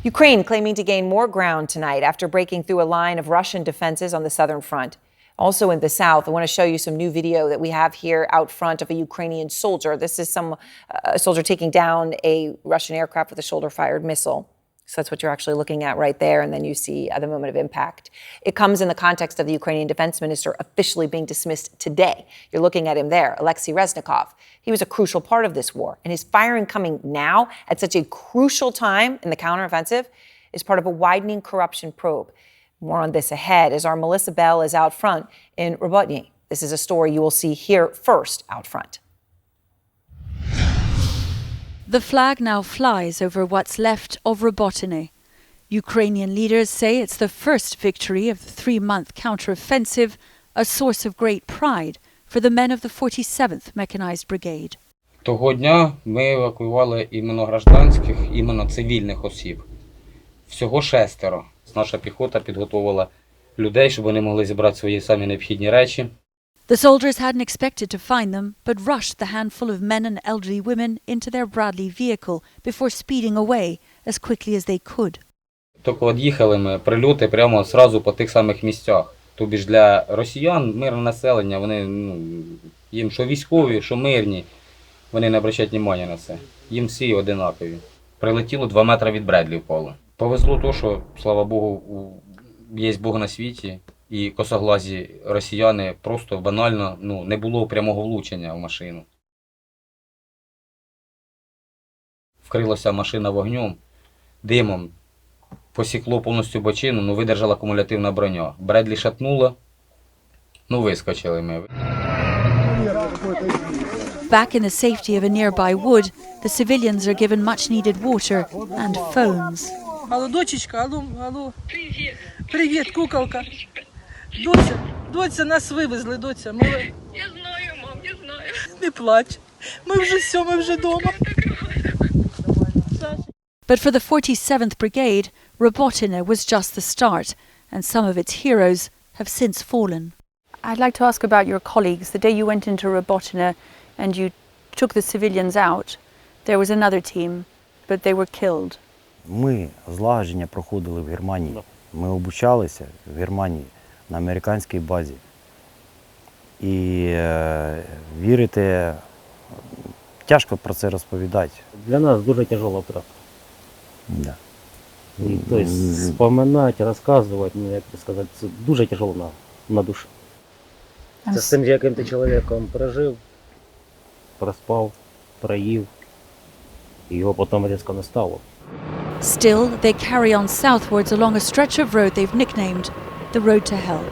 Ukraine claiming to gain more ground tonight after breaking through a line of Russian defenses on the southern front. Also in the south, I want to show you some new video that we have here out front of a Ukrainian soldier. This is a soldier taking down a Russian aircraft with a shoulder-fired missile. So that's what you're actually looking at right there, and then you see the moment of impact. It comes in the context of the Ukrainian defense minister officially being dismissed today. You're looking at him there, Alexei Reznikov. He was a crucial part of this war, and his firing coming now at such a crucial time in the counteroffensive is part of a widening corruption probe. More on this ahead as our Melissa Bell is out front in Robotyne. This is a story you will see here first out front. The flag now flies over what's left of Robotyne. Ukrainian leaders say it's the first victory of the 3-month counteroffensive, a source of great pride for the men of the 47th Mechanized Brigade. Того дня ми евакуювали іменно гражданських, іменно цивільних осіб. Всього 6. Наша піхота підготувала людей, щоб вони могли зібрати свої самі необхідні речі. The soldiers hadn't expected to find them, but rushed the handful of men and elderly women into their Bradley vehicle before speeding away as quickly as they could. Тільки від'їхали ми, прильоти прямо одразу по тих самих місцях. Тобі ж для росіян, мирне населення, вони, їм що військові, що мирні, вони не обращають уваги на це. Їм всі одинакові. Прилетіло 2 метри від Бредлі впало. Повезло то, що, слава Богу, є Бог на світі. І косоглазі росіяни просто банально не було прямого влучення в машину. Вкрилася машина вогнем, димом, посікло повністю бочину, видержала кумулятивна броня. Бредлі шатнуло, вискочили ми. Back in the safety of a nearby wood, the civilians are given much-needed water and phones. Алло, дочечка, алло. Привіт. Привіт, куколка. Доця, нас вивезли, доця. Я знаю, мам, я знаю. Не плач. Ми вже дома. But for the 47th Brigade, Robotyne was just the start, and some of its heroes have since fallen. I'd like to ask about your colleagues. The day you went into Robotyne and you took the civilians out, there was another team, but they were killed. Ми злагодження проходили в Германії. Ми обучалися в Германії на американській базі. І вірити, тяжко про це розповідати. Для нас дуже тяжела втрата. Да. І, тобто, вспоминати, розказувати, як сказати, це дуже тяжело на душу. Це з тим, яким ти чоловіком прожив, проспав, проїв, і його потім різко не стало. Still, they carry on southwards along a stretch of road they've nicknamed the Road to Hell.